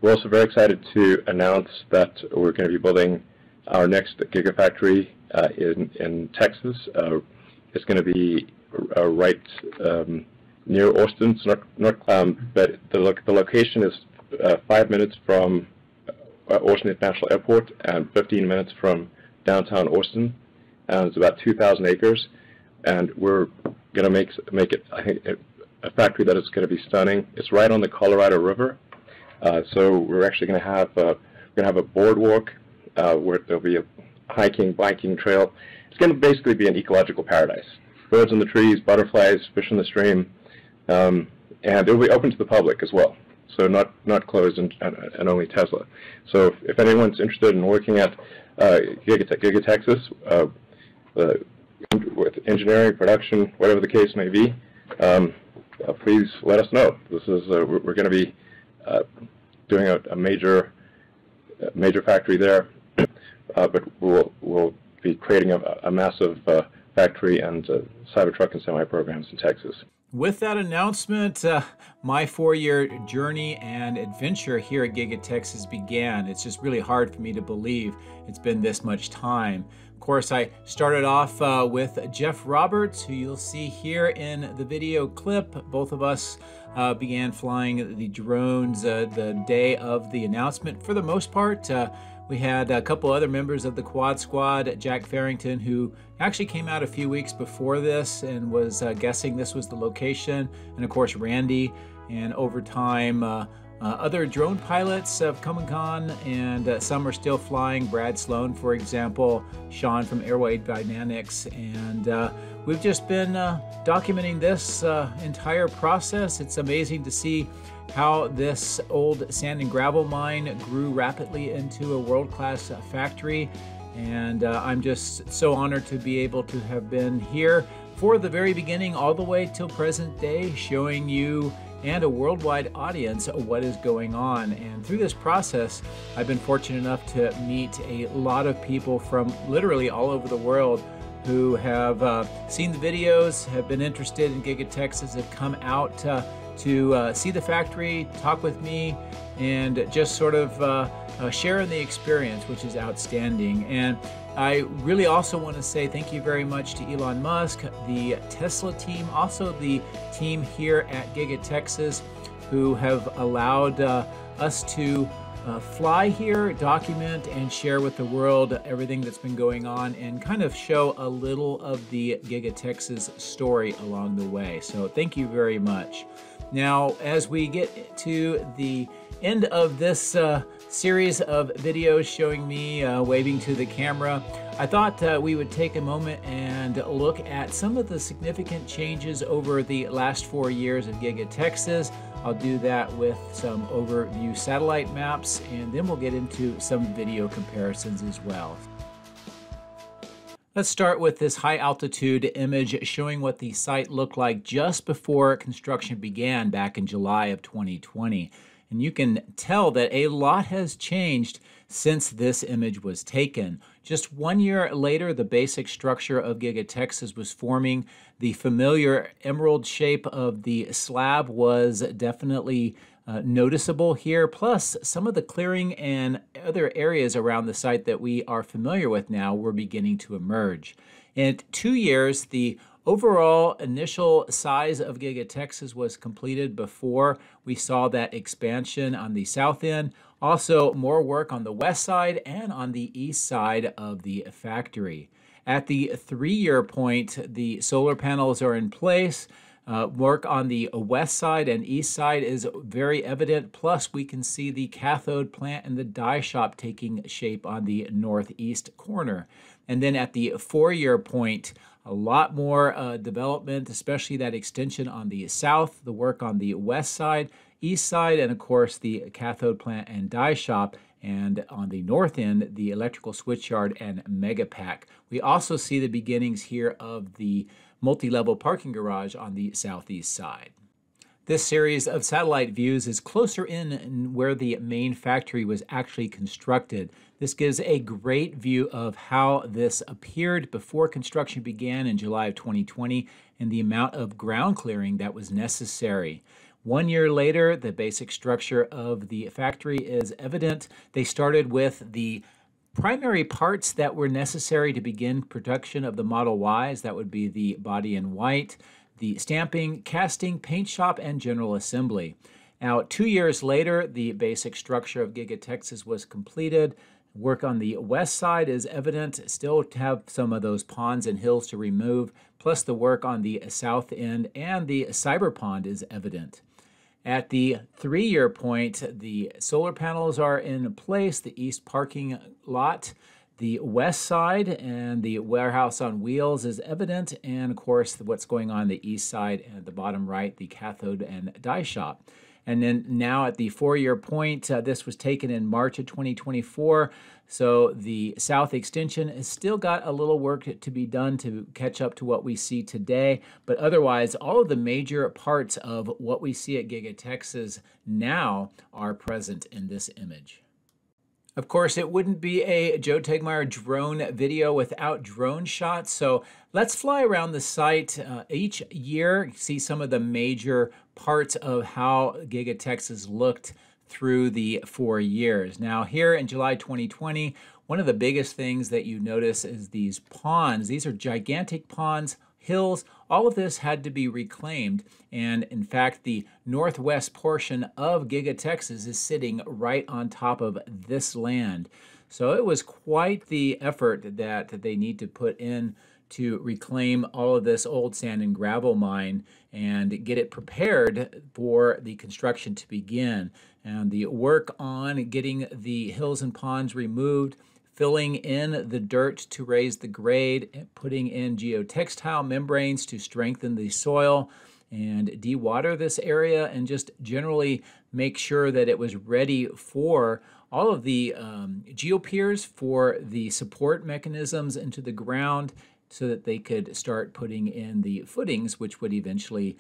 We're also very excited to announce that we're going to be building our next Gigafactory in Texas. It's going to be right near Austin, but the location is 5 minutes from Austin International Airport and 15 minutes from downtown Austin, and it's about 2,000 acres. And we're going to make it, I think, a factory that is going to be stunning. It's right on the Colorado River, so we're actually going to have a boardwalk where there'll be a hiking, biking trail. It's going to basically be an ecological paradise. Birds in the trees, butterflies, fish in the stream, and it'll be open to the public as well. So not closed and only Tesla. So if anyone's interested in working at Giga Texas, with engineering, production, whatever the case may be, please let us know. This is we're going to be doing a major factory there, but we'll be creating a massive factory and Cybertruck and semi programs in Texas. With that announcement, my 4-year journey and adventure here at Giga Texas began. It's just really hard for me to believe it's been this much time. Of course, I started off with Jeff Roberts, who you'll see here in the video clip. Both of us began flying the drones the day of the announcement. For the most part, we had a couple other members of the Quad Squad, Jack Farrington, who actually came out a few weeks before this and was guessing this was the location, and of course Randy, and over time other drone pilots have come and gone, and some are still flying. Brad Sloan, for example, Sean from Airway Dynamics, and we've just been documenting this entire process. It's amazing to see how this old sand and gravel mine grew rapidly into a world-class factory, and I'm just so honored to be able to have been here for the very beginning all the way till present day, showing you and a worldwide audience what is going on. And through this process, I've been fortunate enough to meet a lot of people from literally all over the world who have seen the videos, have been interested in Giga Texas, have come out to see the factory, talk with me, and just sort of share in the experience, which is outstanding. And I really also want to say thank you very much to Elon Musk, the Tesla team, also the team here at Giga Texas, who have allowed us to fly here, document, and share with the world everything that's been going on, and kind of show a little of the Giga Texas story along the way. So thank you very much. Now, as we get to the end of this series of videos showing me waving to the camera, I thought we would take a moment and look at some of the significant changes over the last 4 years of Giga Texas. I'll do that with some overview satellite maps, and then we'll get into some video comparisons as well. Let's start with this high altitude image showing what the site looked like just before construction began back in July of 2020. And you can tell that a lot has changed since this image was taken. Just 1 year later, the basic structure of Giga Texas was forming. The familiar emerald shape of the slab was definitely noticeable here, plus some of the clearing and other areas around the site that we are familiar with now were beginning to emerge. In 2 years, the overall initial size of Giga Texas was completed before we saw that expansion on the south end. Also, more work on the west side and on the east side of the factory. At the 3-year point, the solar panels are in place. Work on the west side and east side is very evident, plus we can see the cathode plant and the die shop taking shape on the northeast corner. And then at the 4-year point, a lot more development, especially that extension on the south, the work on the west side, east side, and of course the cathode plant and die shop. And on the north end, the electrical switchyard and mega pack. We also see the beginnings here of the multi-level parking garage on the southeast side. This series of satellite views is closer in where the main factory was actually constructed. This gives a great view of how this appeared before construction began in July of 2020 and the amount of ground clearing that was necessary. 1 year later, the basic structure of the factory is evident. They started with the primary parts that were necessary to begin production of the Model Ys. That would be the body in white, the stamping, casting, paint shop, and general assembly. Now, 2 years later, the basic structure of Giga Texas was completed. Work on the west side is evident, still have some of those ponds and hills to remove, plus the work on the south end and the cyber pond is evident. At the 3-year point, the solar panels are in place, the east parking lot, the west side, and the warehouse on wheels is evident, and of course what's going on the east side and at the bottom right, the cathode and die shop. And then now at the 4-year point, this was taken in March of 2024. So the south extension has still got a little work to be done to catch up to what we see today. But otherwise, all of the major parts of what we see at Giga Texas now are present in this image. Of course, it wouldn't be a Joe Tegmeyer drone video without drone shots. So let's fly around the site each year, see some of the major parts of how Giga Texas looked through the 4 years. Now here in July 2020, one of the biggest things that you notice is these ponds. These are gigantic ponds, hills. All of this had to be reclaimed. And in fact, the northwest portion of Giga Texas is sitting right on top of this land. So it was quite the effort that they need to put in to reclaim all of this old sand and gravel mine and get it prepared for the construction to begin. And the work on getting the hills and ponds removed, filling in the dirt to raise the grade, putting in geotextile membranes to strengthen the soil and de-water this area, and just generally make sure that it was ready for all of the geopiers for the support mechanisms into the ground so that they could start putting in the footings, which would eventually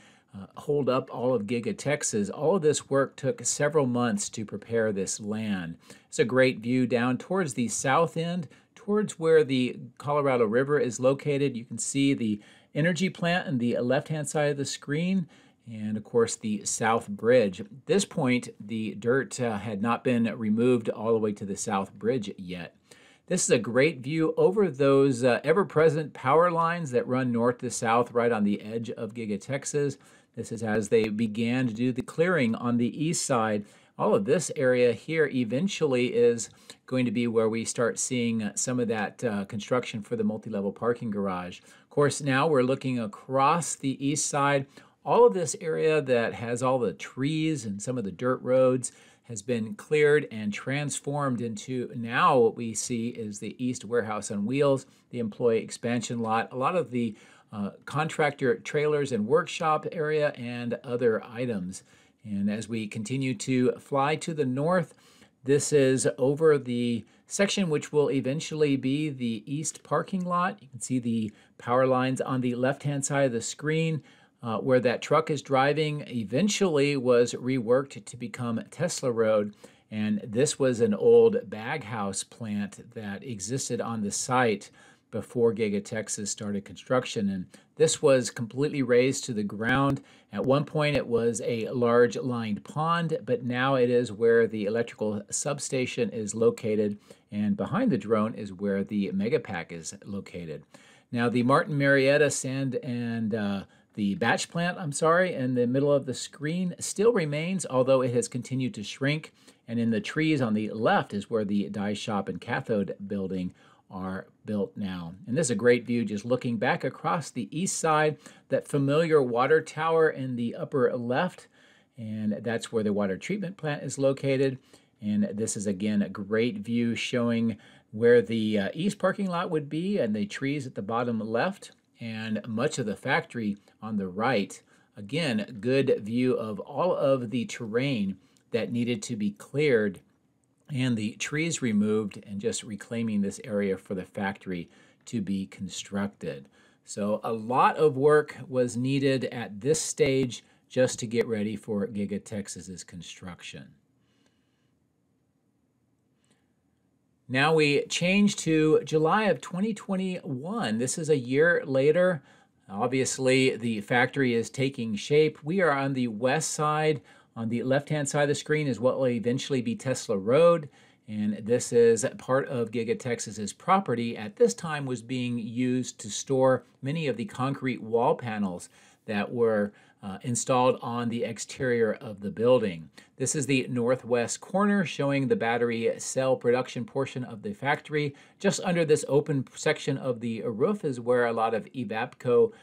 hold up all of Giga Texas. All of this work took several months to prepare this land. It's a great view down towards the south end, towards where the Colorado River is located. You can see the energy plant on the left-hand side of the screen, and of course the South Bridge. At this point, the dirt had not been removed all the way to the South Bridge yet. This is a great view over those ever-present power lines that run north to south right on the edge of Giga Texas. This is as they began to do the clearing on the east side. All of this area here eventually is going to be where we start seeing some of that construction for the multi-level parking garage. Of course, now we're looking across the east side. All of this area that has all the trees and some of the dirt roads has been cleared and transformed into now what we see is the East Warehouse on Wheels, the employee expansion lot, a lot of the contractor trailers and workshop area, and other items. And as we continue to fly to the north, this is over the section which will eventually be the east parking lot. You can see the power lines on the left-hand side of the screen. Where that truck is driving eventually was reworked to become Tesla Road, and this was an old bag house plant that existed on the site before Giga Texas started construction, and this was completely razed to the ground. At one point it was a large lined pond, but now it is where the electrical substation is located, and behind the drone is where the Megapack is located. Now the Martin Marietta sand and the batch plant, in the middle of the screen still remains, although it has continued to shrink. And in the trees on the left is where the die shop and cathode building are built now. And this is a great view just looking back across the east side, that familiar water tower in the upper left, and that's where the water treatment plant is located. And this is again a great view showing where the east parking lot would be and the trees at the bottom left, and much of the factory on the right. Again, good view of all of the terrain that needed to be cleared and the trees removed, and just reclaiming this area for the factory to be constructed. So a lot of work was needed at this stage just to get ready for Giga Texas's construction. Now we change to July of 2021. This is a year later. Obviously, the factory is taking shape. We are on the west side. On the left-hand side of the screen is what will eventually be Tesla Road. And this is part of Giga Texas's property. At this time was being used to store many of the concrete wall panels that were installed on the exterior of the building. This is the northwest corner showing the battery cell production portion of the factory. Just under this open section of the roof is where a lot of Evapco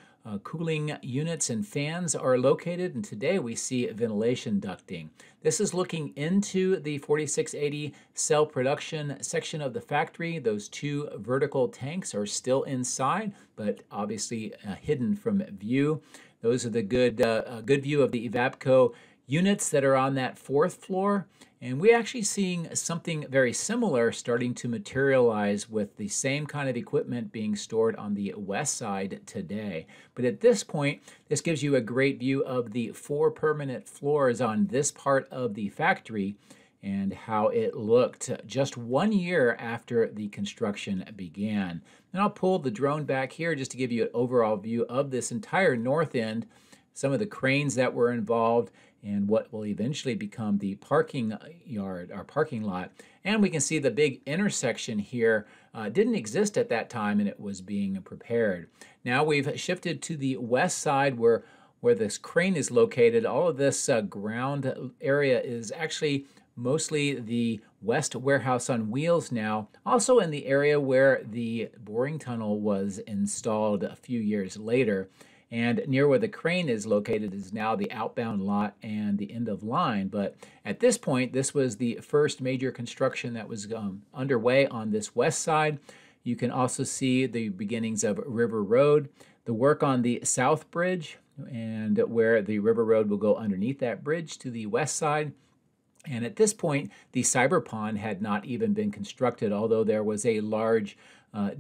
cooling units and fans are located, and today we see ventilation ducting. This is looking into the 4680 cell production section of the factory. Those two vertical tanks are still inside, but obviously hidden from view. Those are the good view of the Evapco units that are on that fourth floor. And we're actually seeing something very similar starting to materialize with the same kind of equipment being stored on the west side today. But at this point, this gives you a great view of the 4 permanent floors on this part of the factory and how it looked just 1 year after the construction began. And I'll pull the drone back here just to give you an overall view of this entire north end, some of the cranes that were involved, and what will eventually become the parking yard, or parking lot. And we can see the big intersection here didn't exist at that time, and it was being prepared. Now we've shifted to the west side where this crane is located. All of this ground area is actually mostly the West Warehouse on Wheels now, also in the area where the boring tunnel was installed a few years later. And near where the crane is located is now the outbound lot and the end of line. But at this point, this was the first major construction that was underway on this west side. You can also see the beginnings of River Road, the work on the South Bridge, and where the River Road will go underneath that bridge to the west side. And at this point, the cyber pond had not even been constructed, although there was a large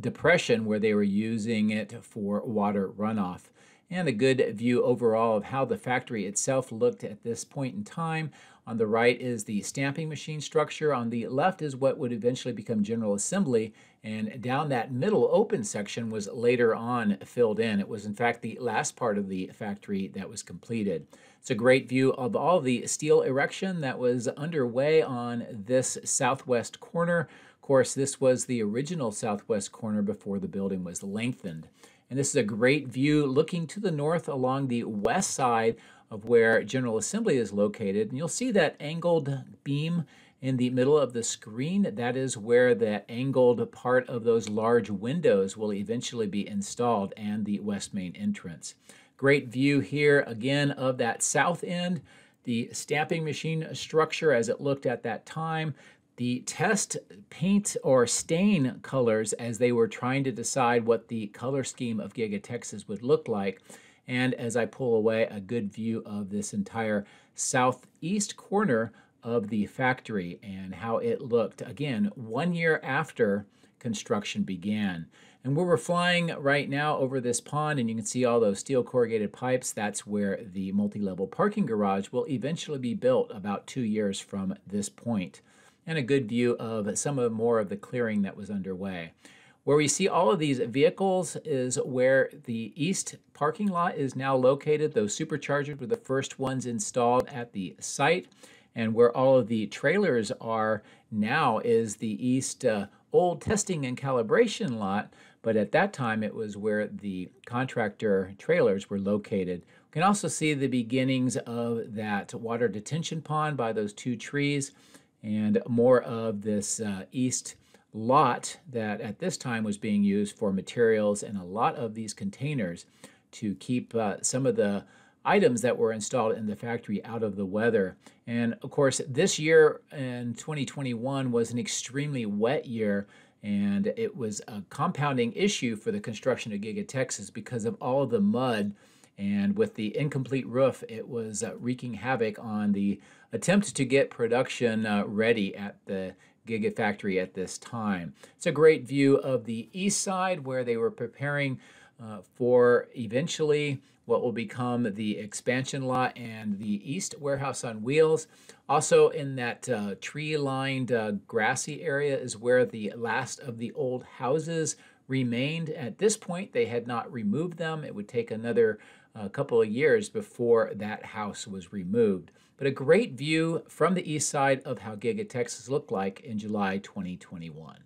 depression where they were using it for water runoff. And a good view overall of how the factory itself looked at this point in time. On the right is the stamping machine structure. On the left is what would eventually become General Assembly. And down that middle open section was later on filled in. It was in fact the last part of the factory that was completed. It's a great view of all the steel erection that was underway on this southwest corner. Of course, this was the original southwest corner before the building was lengthened. And this is a great view looking to the north along the west side of where General Assembly is located. And you'll see that angled beam in the middle of the screen. That is where the angled part of those large windows will eventually be installed, and the west main entrance. Great view here again of that south end, the stamping machine structure as it looked at that time. The test paint or stain colors as they were trying to decide what the color scheme of Giga Texas would look like. And as I pull away, a good view of this entire southeast corner of the factory and how it looked, again, 1 year after construction began. And where we're flying right now over this pond, and you can see all those steel corrugated pipes, that's where the multi-level parking garage will eventually be built about 2 years from this point. And a good view of some of more of the clearing that was underway. Where we see all of these vehicles is where the east parking lot is now located. Those superchargers were the first ones installed at the site. And where all of the trailers are now is the east old testing and calibration lot. But at that time, it was where the contractor trailers were located. We can also see the beginnings of that water detention pond by those 2 trees. And more of this east lot that at this time was being used for materials and a lot of these containers to keep some of the items that were installed in the factory out of the weather. And of course, this year in 2021 was an extremely wet year, and it was a compounding issue for the construction of Giga Texas because of all of the mud. And with the incomplete roof, it was wreaking havoc on the attempt to get production ready at the Gigafactory at this time. It's a great view of the east side where they were preparing for eventually what will become the expansion lot and the east warehouse on wheels. Also in that tree-lined grassy area is where the last of the old houses remained. At this point, they had not removed them. It would take another couple of years before that house was removed. But a great view from the east side of how Giga Texas looked like in July 2021.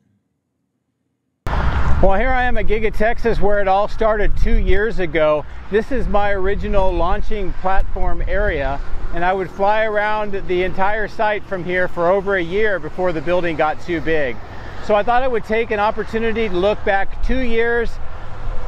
Well, here I am at Giga Texas, where it all started 2 years ago. This is my original launching platform area, and I would fly around the entire site from here for over a year before the building got too big. So I thought I would take an opportunity to look back 2 years,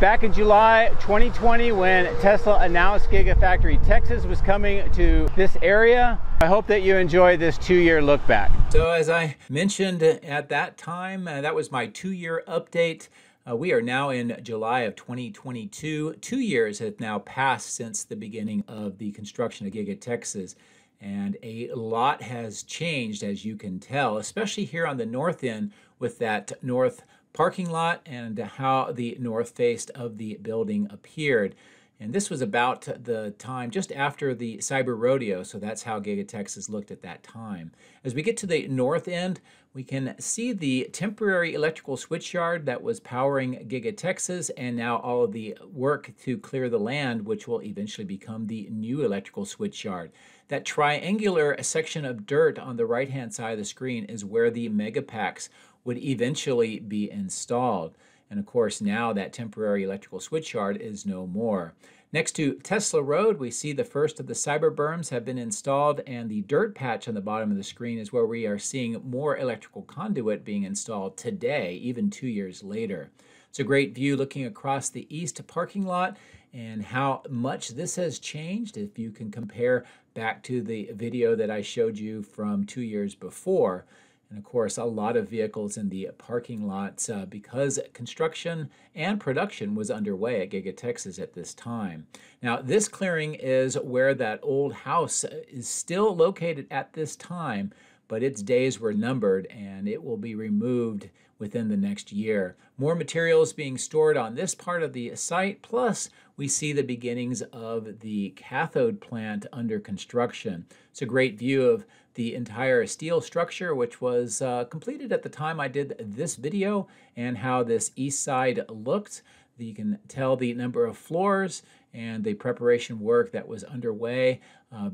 back in July 2020, when Tesla announced Gigafactory Texas was coming to this area. I hope that you enjoy this 2-year look back. So as I mentioned at that time, that was my 2-year update. We are now in July of 2022. 2 years have now passed since the beginning of the construction of Giga Texas. And a lot has changed, as you can tell, especially here on the north end with that north parking lot and how the north face of the building appeared. And this was about the time just after the Cyber Rodeo, so that's how Giga Texas looked at that time. As we get to the north end, we can see the temporary electrical switchyard that was powering Giga Texas, and now all of the work to clear the land, which will eventually become the new electrical switchyard. That triangular section of dirt on the right-hand side of the screen is where the megapacks would eventually be installed. And of course, now that temporary electrical switchyard is no more. Next to Tesla Road, we see the first of the cyber berms have been installed, and the dirt patch on the bottom of the screen is where we are seeing more electrical conduit being installed today, even 2 years later. It's a great view looking across the east parking lot and how much this has changed if you can compare back to the video that I showed you from 2 years before. And of course, a lot of vehicles in the parking lots because construction and production was underway at Giga Texas at this time. Now, this clearing is where that old house is still located at this time, but its days were numbered and it will be removed within the next year. More materials being stored on this part of the site, plus we see the beginnings of the cathode plant under construction. It's a great view of the entire steel structure, which was completed at the time I did this video, and how this east side looked. You can tell the number of floors and the preparation work that was underway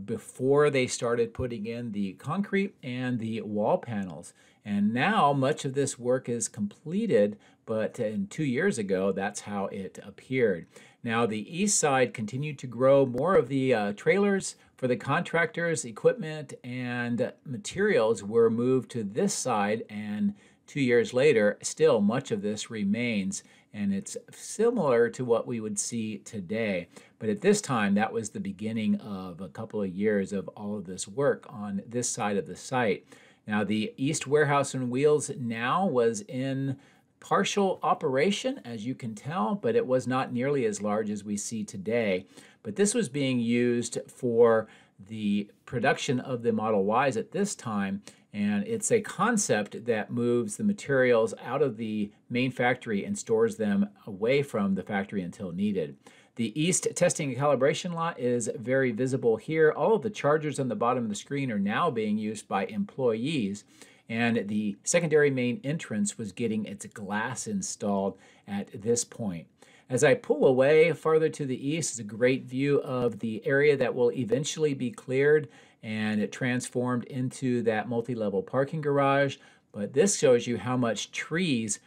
before they started putting in the concrete and the wall panels. And now much of this work is completed, but 2 years ago, that's how it appeared. Now the east side continued to grow. More of the trailers for the contractors, equipment, and materials were moved to this side, and 2 years later, still much of this remains, and it's similar to what we would see today. But at this time, that was the beginning of a couple of years of all of this work on this side of the site. Now, the East Warehouse and Wheels now was in partial operation, as you can tell, but it was not nearly as large as we see today. But this was being used for the production of the Model Ys at this time, and it's a concept that moves the materials out of the main factory and stores them away from the factory until needed. The east testing and calibration lot is very visible here. All of the chargers on the bottom of the screen are now being used by employees, and the secondary main entrance was getting its glass installed at this point. As I pull away farther to the east is a great view of the area that will eventually be cleared, and it transformed into that multi-level parking garage. But this shows you how much trees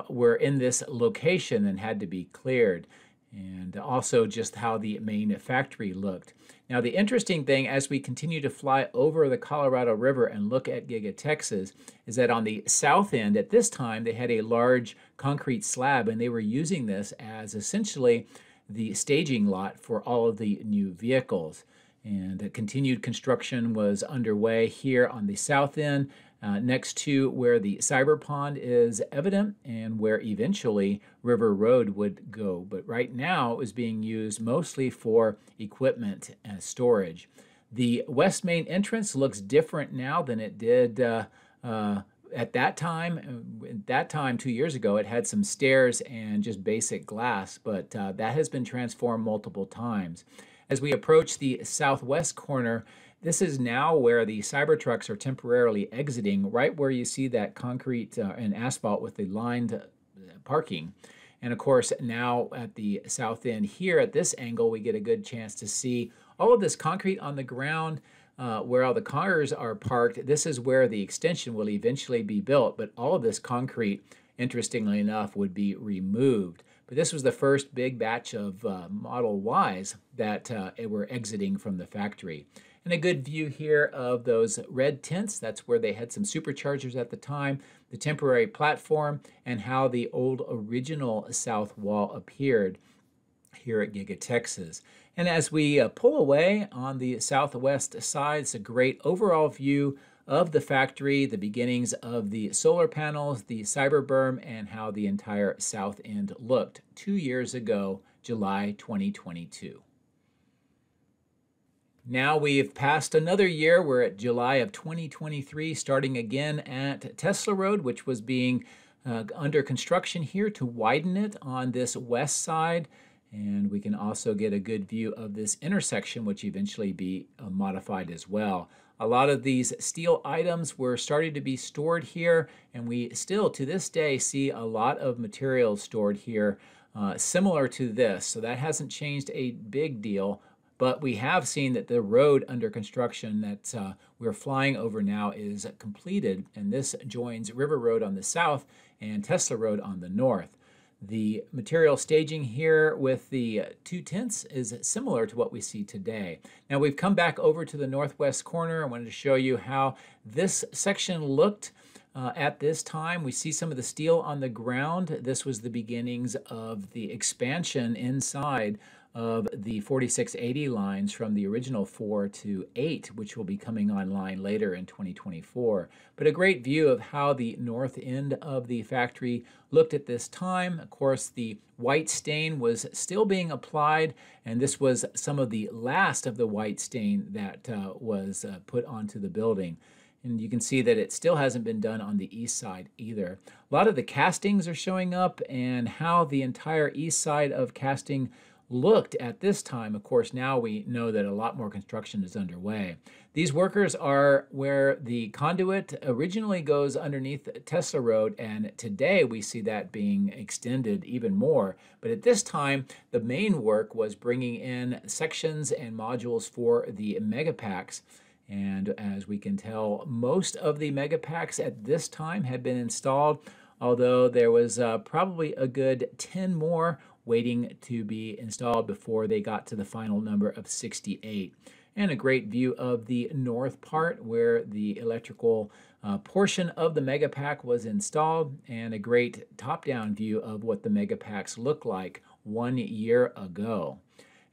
were in this location and had to be cleared, and also just how the main factory looked. Now, the interesting thing as we continue to fly over the Colorado River and look at Giga Texas is that on the south end at this time, they had a large concrete slab, and they were using this as essentially the staging lot for all of the new vehicles. And the continued construction was underway here on the south end, next to where the Cyber Pond is evident and where eventually River Road would go. But right now it was being used mostly for equipment and storage. The west main entrance looks different now than it did at that time. At that time, 2 years ago, it had some stairs and just basic glass, but that has been transformed multiple times. As we approach the southwest corner, this is now where the Cybertrucks are temporarily exiting, right where you see that concrete and asphalt with the lined parking. And of course, now at the south end here at this angle, we get a good chance to see all of this concrete on the ground where all the cars are parked. This is where the extension will eventually be built, but all of this concrete, interestingly enough, would be removed. But this was the first big batch of Model Ys that were exiting from the factory. And a good view here of those red tents. That's where they had some superchargers at the time, the temporary platform, and how the old original south wall appeared here at Giga Texas. And as we pull away on the southwest side, it's a great overall view of the factory, the beginnings of the solar panels, the cyber berm, and how the entire south end looked 2 years ago, July 2022. Now we've passed another year. We're at July of 2023, starting again at Tesla Road, which was being under construction here to widen it on this west side. And we can also get a good view of this intersection, which eventually be modified as well. A lot of these steel items were starting to be stored here, and we still, to this day, see a lot of materials stored here similar to this. So that hasn't changed a big deal, but we have seen that the road under construction that we're flying over now is completed, and this joins River Road on the south and Tesla Road on the north. The material staging here with the two tents is similar to what we see today. Now we've come back over to the northwest corner. I wanted to show you how this section looked at this time. We see some of the steel on the ground. This was the beginnings of the expansion inside of the 4680 lines from the original 4 to 8, which will be coming online later in 2024. But a great view of how the north end of the factory looked at this time. Of course, the white stain was still being applied, and this was some of the last of the white stain that was put onto the building. And you can see that it still hasn't been done on the east side either. A lot of the castings are showing up, and how the entire east side of casting looked at this time. Of course, now we know that a lot more construction is underway. These workers are where the conduit originally goes underneath Tesla Road, and today we see that being extended even more. But at this time, the main work was bringing in sections and modules for the megapacks. And as we can tell, most of the megapacks at this time had been installed, although there was probably a good 10 more waiting to be installed before they got to the final number of 68. And a great view of the north part where the electrical portion of the megapack was installed, and a great top-down view of what the megapacks looked like 1 year ago.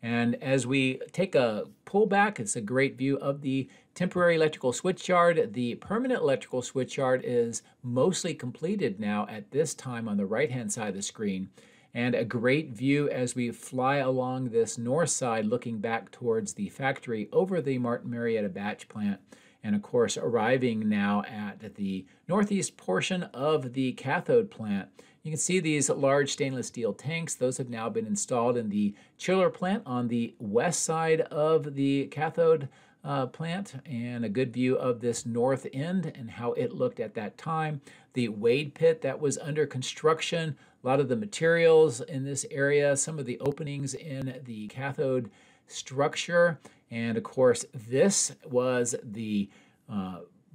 And as we take a pullback, it's a great view of the temporary electrical switchyard. The permanent electrical switchyard is mostly completed now at this time on the right-hand side of the screen. And a great view as we fly along this north side, looking back towards the factory over the Martin Marietta batch plant. And of course, arriving now at the northeast portion of the cathode plant. You can see these large stainless steel tanks. Those have now been installed in the chiller plant on the west side of the cathode plant, and a good view of this north end and how it looked at that time. The wade pit that was under construction, a lot of the materials in this area, some of the openings in the cathode structure, and of course this was the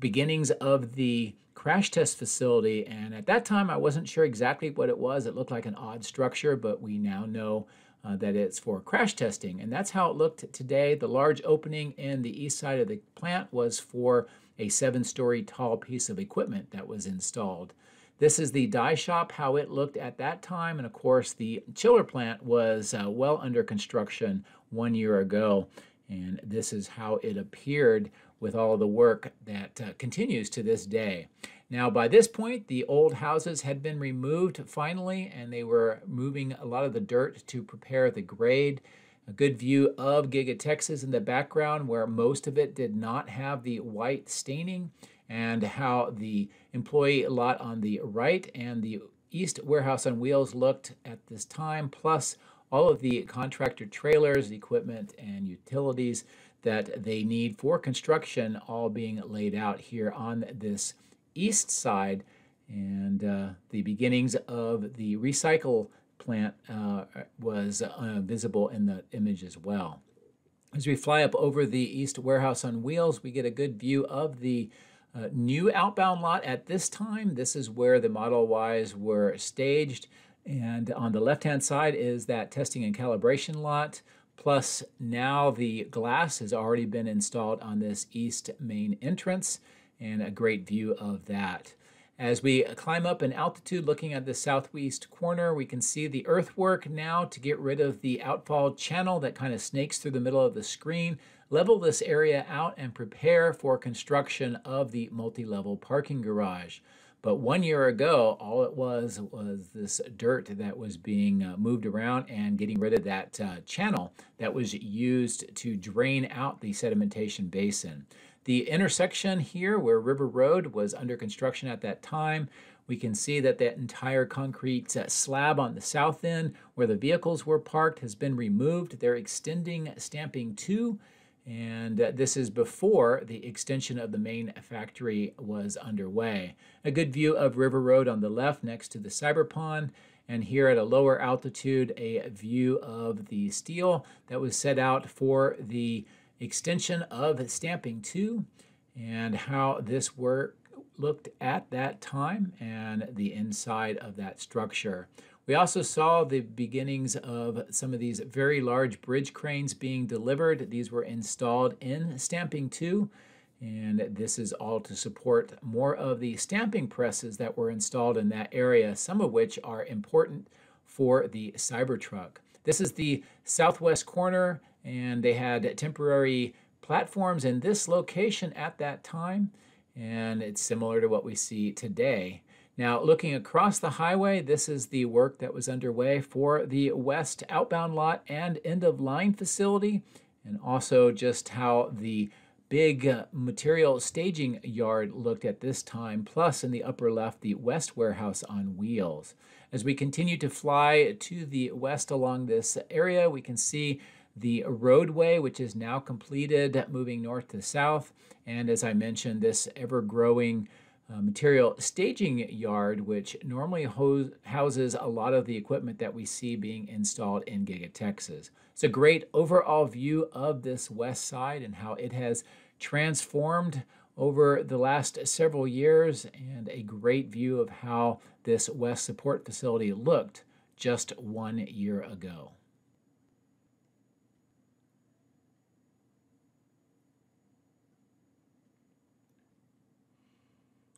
beginnings of the crash test facility. And at that time I wasn't sure exactly what it was. It looked like an odd structure, but we now know that it's for crash testing, and that's how it looked today. The large opening in the east side of the plant was for a 7-story tall piece of equipment that was installed. This is the die shop, how it looked at that time, and of course the chiller plant was well under construction 1 year ago, and this is how it appeared with all the work that continues to this day. Now, by this point, the old houses had been removed finally, and they were moving a lot of the dirt to prepare the grade. A good view of Giga Texas in the background, where most of it did not have the white staining, and how the employee lot on the right and the east warehouse on wheels looked at this time, plus all of the contractor trailers, equipment, and utilities that they need for construction all being laid out here on this east side. And the beginnings of the recycle plant was visible in the image as well. As we fly up over the East Warehouse on Wheels, we get a good view of the new outbound lot at this time. This is where the Model Ys were staged. And on the left-hand side is that testing and calibration lot. Plus, now the glass has already been installed on this east main entrance, and a great view of that. As we climb up in altitude, looking at the southwest corner, we can see the earthwork now to get rid of the outfall channel that kind of snakes through the middle of the screen, level this area out, and prepare for construction of the multi-level parking garage. But 1 year ago, all it was this dirt that was being moved around and getting rid of that channel that was used to drain out the sedimentation basin. The intersection here where River Road was under construction at that time, we can see that that entire concrete slab on the south end where the vehicles were parked has been removed. They're extending stamping 2. And this is before the extension of the main factory was underway. A good view of River Road on the left next to the cyber pond, and here at a lower altitude, a view of the steel that was set out for the extension of stamping 2 and how this work looked at that time and the inside of that structure. We also saw the beginnings of some of these very large bridge cranes being delivered. These were installed in stamping 2, and this is all to support more of the stamping presses that were installed in that area, some of which are important for the Cybertruck. This is the southwest corner, and they had temporary platforms in this location at that time, and it's similar to what we see today. Now, looking across the highway, this is the work that was underway for the west outbound lot and end-of-line facility, and also just how the big material staging yard looked at this time, plus in the upper left, the west warehouse on wheels. As we continue to fly to the west along this area, we can see the roadway, which is now completed, moving north to south, and as I mentioned, this ever-growing material staging yard, which normally houses a lot of the equipment that we see being installed in Giga Texas. It's a great overall view of this west side and how it has transformed over the last several years, and a great view of how this west support facility looked just 1 year ago.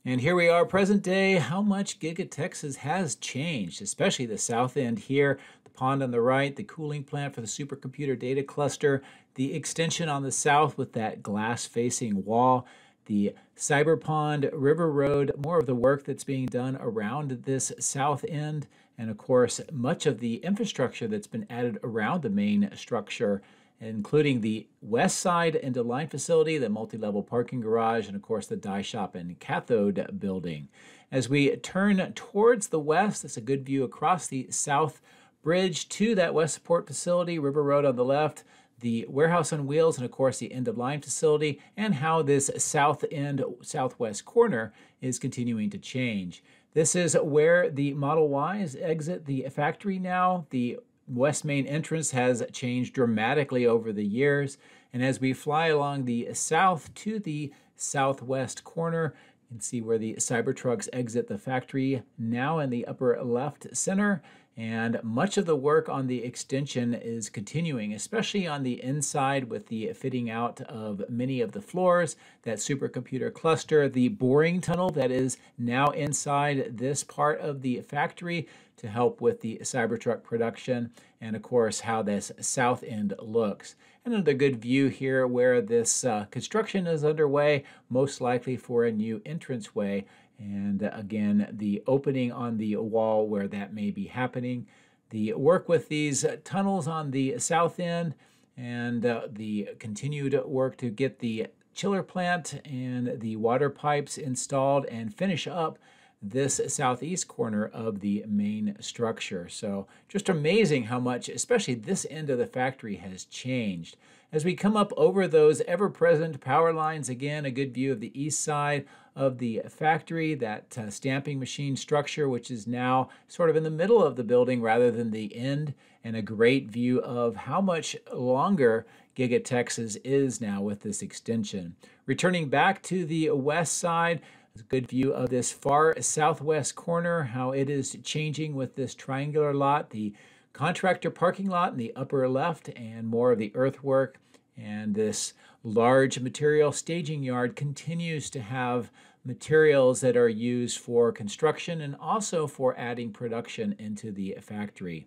And here we are, present day, how much Giga Texas has changed, especially the south end here, the pond on the right, the cooling plant for the supercomputer data cluster, the extension on the south with that glass-facing wall, the cyber pond, River Road, more of the work that's being done around this south end, and of course, much of the infrastructure that's been added around the main structure, including the west side end-of-line facility, the multi-level parking garage, and of course the die shop and cathode building. As we turn towards the west, it's a good view across the south bridge to that west support facility, River Road on the left, the warehouse on wheels, and of course the end-of-line facility, and how this south end, southwest corner is continuing to change. This is where the Model Ys exit the factory now. The west main entrance has changed dramatically over the years, and as we fly along the south to the southwest corner, you can see where the Cybertrucks exit the factory now in the upper left center, and much of the work on the extension is continuing, especially on the inside with the fitting out of many of the floors, that supercomputer cluster, the boring tunnel that is now inside this part of the factory to help with the Cybertruck production, and of course how this south end looks. Another good view here where this construction is underway, most likely for a new entranceway, and again the opening on the wall where that may be happening. The work with these tunnels on the south end, and the continued work to get the chiller plant and the water pipes installed and finish up this southeast corner of the main structure. So just amazing how much, especially this end of the factory, has changed. As we come up over those ever-present power lines, again, a good view of the east side of the factory, that stamping machine structure, which is now sort of in the middle of the building rather than the end, and a great view of how much longer Giga Texas is now with this extension. Returning back to the west side, a good view of this far southwest corner, how it is changing with this triangular lot, the contractor parking lot in the upper left, and more of the earthwork. And this large material staging yard continues to have materials that are used for construction and also for adding production into the factory.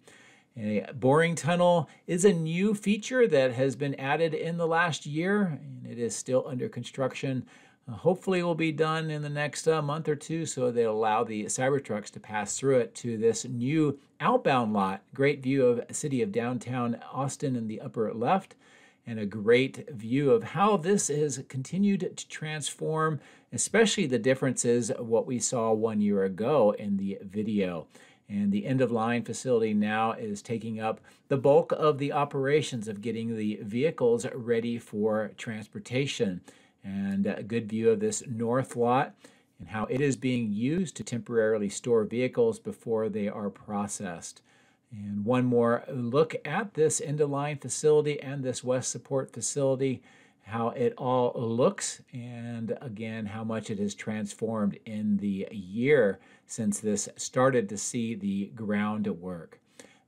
A boring tunnel is a new feature that has been added in the last year, and it is still under construction. Hopefully it will be done in the next month or two, so they'll allow the Cybertrucks to pass through it to this new outbound lot. Great view of the city of downtown Austin in the upper left, and a great view of how this has continued to transform, especially the differences of what we saw 1 year ago in the video. And the end-of-line facility now is taking up the bulk of the operations of getting the vehicles ready for transportation. And a good view of this north lot and how it is being used to temporarily store vehicles before they are processed. And one more look at this end-of-line facility and this west support facility, how it all looks, and again, how much it has transformed in the year since this started to see the groundwork.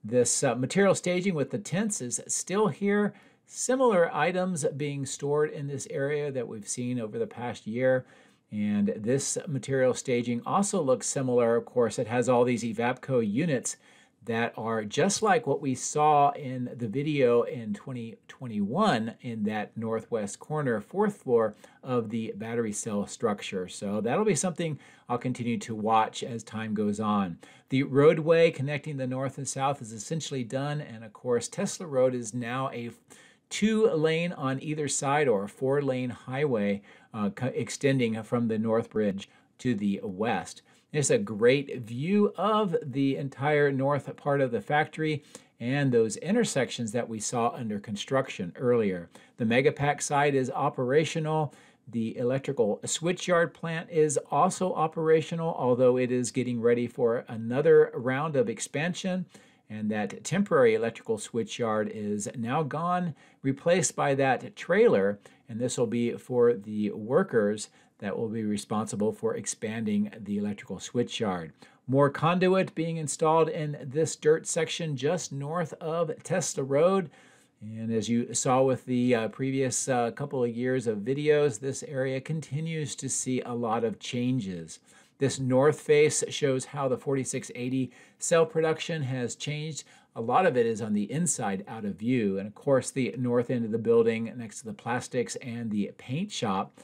This material staging with the tents is still here. Similar items being stored in this area that we've seen over the past year. And this material staging also looks similar. Of course, it has all these Evapco units that are just like what we saw in the video in 2021 in that northwest corner, fourth floor of the battery cell structure. So that'll be something I'll continue to watch as time goes on. The roadway connecting the north and south is essentially done. And of course, Tesla Road is now a 2-lane on either side, or a 4-lane highway extending from the North Bridge to the west. It's a great view of the entire north part of the factory and those intersections that we saw under construction earlier. The Megapack site is operational. The electrical switchyard plant is also operational, although it is getting ready for another round of expansion. And that temporary electrical switchyard is now gone, replaced by that trailer, and this will be for the workers that will be responsible for expanding the electrical switchyard. More conduit being installed in this dirt section just north of Tesla Road. And as you saw with the previous couple of years of videos, this area continues to see a lot of changes. This north face shows how the 4680 cell production has changed. A lot of it is on the inside out of view. And of course, the north end of the building next to the plastics and the paint shop,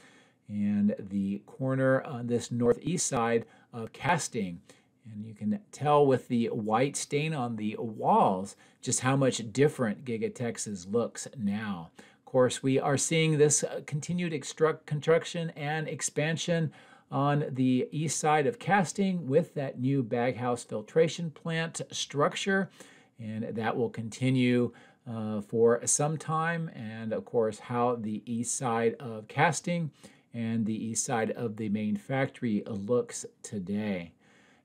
and the corner on this northeast side of casting. And you can tell with the white stain on the walls just how much different Giga Texas looks now. Of course, we are seeing this continued construction and expansion on the east side of casting with that new baghouse filtration plant structure, and that will continue for some time. And of course, how the east side of casting and the east side of the main factory looks today.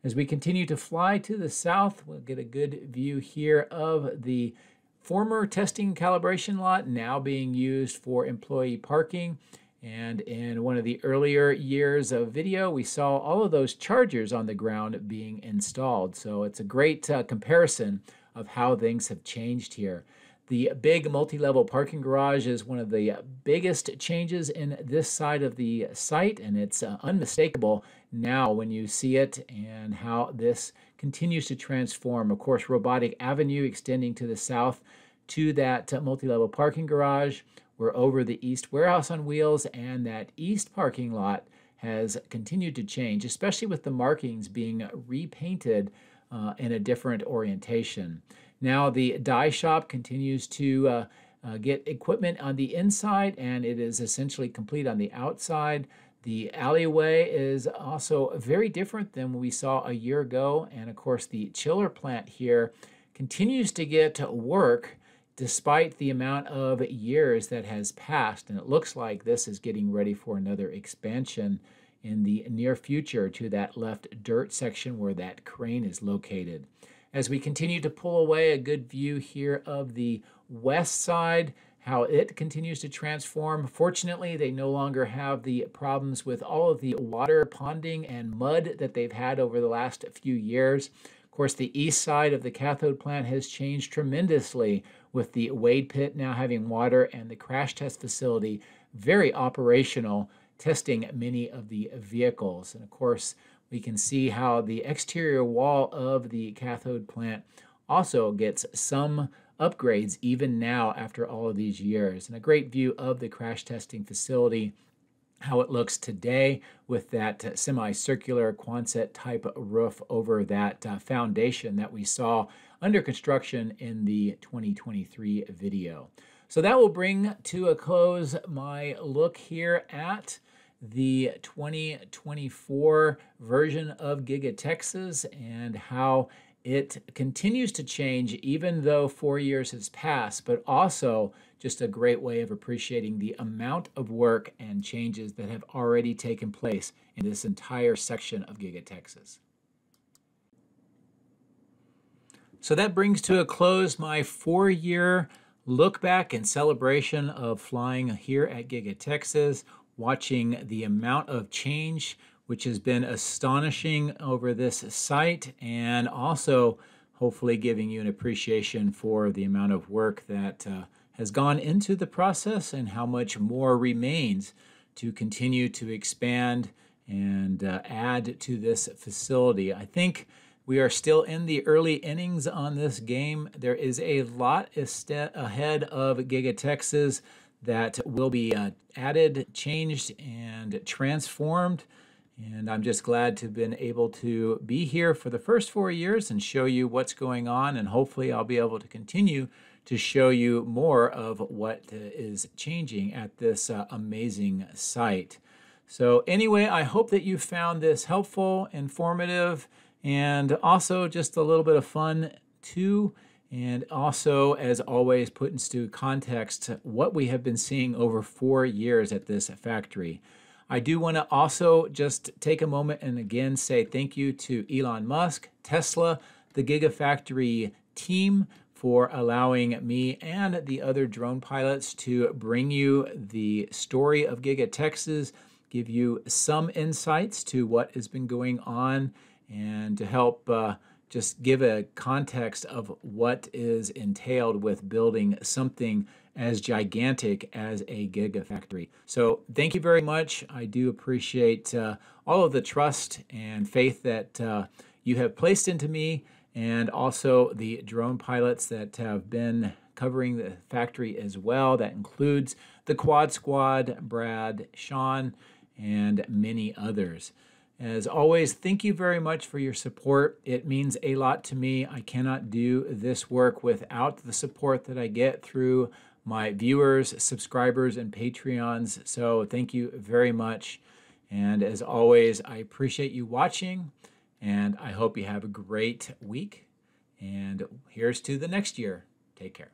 As we continue to fly to the south, we'll get a good view here of the former testing calibration lot now being used for employee parking. And in one of the earlier years of video, we saw all of those chargers on the ground being installed. So it's a great comparison of how things have changed here. The big multi-level parking garage is one of the biggest changes in this side of the site, and it's unmistakable now when you see it and how this continues to transform. Of course, Robotic Avenue extending to the south to that multi-level parking garage. We're over the East Warehouse on Wheels, and that east parking lot has continued to change, especially with the markings being repainted in a different orientation. Now the die shop continues to get equipment on the inside, and it is essentially complete on the outside. The alleyway is also very different than we saw a year ago, and of course the chiller plant here continues to get work despite the amount of years that has passed, and it looks like this is getting ready for another expansion in the near future to that left dirt section where that crane is located. As we continue to pull away, a good view here of the west side, how it continues to transform. Fortunately, they no longer have the problems with all of the water ponding and mud that they've had over the last few years. Of course, the east side of the cathode plant has changed tremendously, with the wade pit now having water and the crash test facility very operational, testing many of the vehicles. And of course, we can see how the exterior wall of the cathode plant also gets some upgrades even now after all of these years. And a great view of the crash testing facility, how it looks today with that semicircular Quonset type roof over that foundation that we saw under construction in the 2023 video. So that will bring to a close my look here at the 2024 version of Giga Texas and how it continues to change even though 4 years has passed, but also just a great way of appreciating the amount of work and changes that have already taken place in this entire section of Giga Texas. So that brings to a close my 4-year look back and celebration of flying here at Giga Texas, watching the amount of change which has been astonishing over this site, and also hopefully giving you an appreciation for the amount of work that has gone into the process and how much more remains to continue to expand and add to this facility. I think we are still in the early innings on this game. There is a lot ahead of Giga Texas that will be added, changed, and transformed. And I'm just glad to have been able to be here for the first 4 years and show you what's going on. And hopefully I'll be able to continue to show you more of what is changing at this amazing site. So anyway, I hope that you found this helpful, informative, and also just a little bit of fun too. And also, as always, put into context what we have been seeing over 4 years at this factory. I do want to also just take a moment and again say thank you to Elon Musk, Tesla, the Gigafactory team for allowing me and the other drone pilots to bring you the story of Giga Texas, give you some insights to what has been going on, and to help just give a context of what is entailed with building something as gigantic as a Gigafactory. So thank you very much. I do appreciate all of the trust and faith that you have placed into me, and also the drone pilots that have been covering the factory as well. That includes the Quad Squad, Brad, Sean, and many others. As always, thank you very much for your support. It means a lot to me. I cannot do this work without the support that I get through my viewers, subscribers, and Patreons. So thank you very much. And as always, I appreciate you watching, and I hope you have a great week. And here's to the next year. Take care.